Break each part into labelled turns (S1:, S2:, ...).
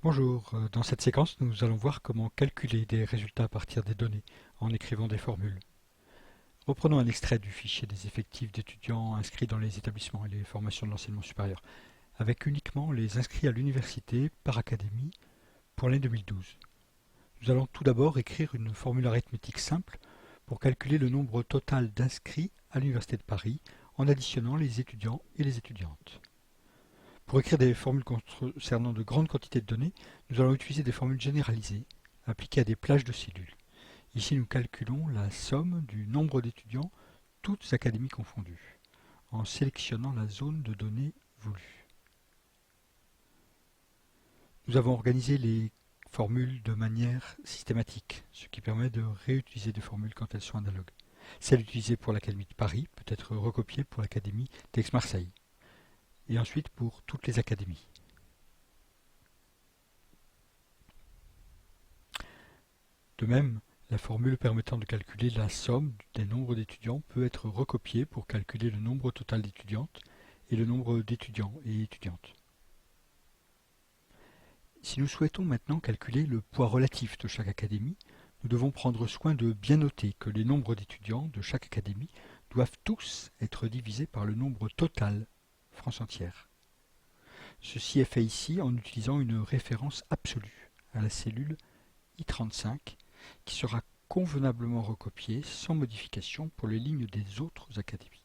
S1: Bonjour, dans cette séquence nous allons voir comment calculer des résultats à partir des données en écrivant des formules. Reprenons un extrait du fichier des effectifs d'étudiants inscrits dans les établissements et les formations de l'enseignement supérieur, avec uniquement les inscrits à l'université par académie pour l'année 2012. Nous allons tout d'abord écrire une formule arithmétique simple pour calculer le nombre total d'inscrits à l'Université de Paris en additionnant les étudiants et les étudiantes. Pour écrire des formules concernant de grandes quantités de données, nous allons utiliser des formules généralisées, appliquées à des plages de cellules. Ici, nous calculons la somme du nombre d'étudiants, toutes académies confondues, en sélectionnant la zone de données voulue. Nous avons organisé les formules de manière systématique, ce qui permet de réutiliser des formules quand elles sont analogues. Celle utilisée pour l'Académie de Paris peut être recopiée pour l'Académie d'Aix-Marseille, et ensuite pour toutes les académies. De même, la formule permettant de calculer la somme des nombres d'étudiants peut être recopiée pour calculer le nombre total d'étudiantes et le nombre d'étudiants et étudiantes. Si nous souhaitons maintenant calculer le poids relatif de chaque académie, nous devons prendre soin de bien noter que les nombres d'étudiants de chaque académie doivent tous être divisés par le nombre total France entière. Ceci est fait ici en utilisant une référence absolue à la cellule I35 qui sera convenablement recopiée sans modification pour les lignes des autres académies.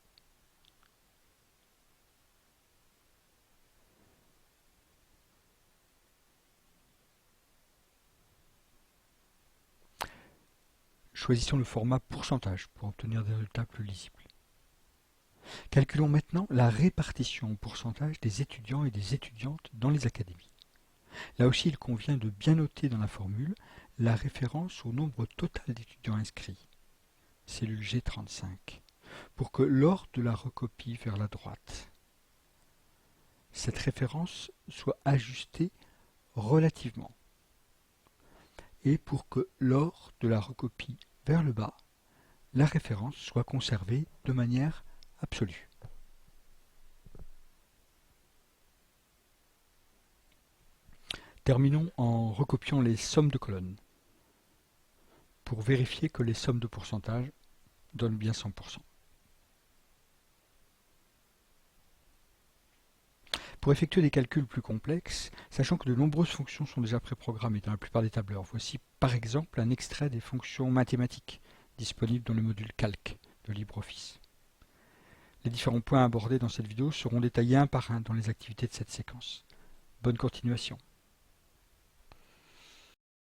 S1: Choisissons le format pourcentage pour obtenir des résultats plus lisibles. Calculons maintenant la répartition au pourcentage des étudiants et des étudiantes dans les académies. Là aussi, il convient de bien noter dans la formule la référence au nombre total d'étudiants inscrits, cellule G35, pour que lors de la recopie vers la droite, cette référence soit ajustée relativement, et pour que lors de la recopie vers le bas, la référence soit conservée de manière absolue. Terminons en recopiant les sommes de colonnes pour vérifier que les sommes de pourcentage donnent bien 100%. Pour effectuer des calculs plus complexes, sachant que de nombreuses fonctions sont déjà préprogrammées dans la plupart des tableurs, voici par exemple un extrait des fonctions mathématiques disponibles dans le module Calc de LibreOffice. Les différents points abordés dans cette vidéo seront détaillés un par un dans les activités de cette séquence. Bonne continuation.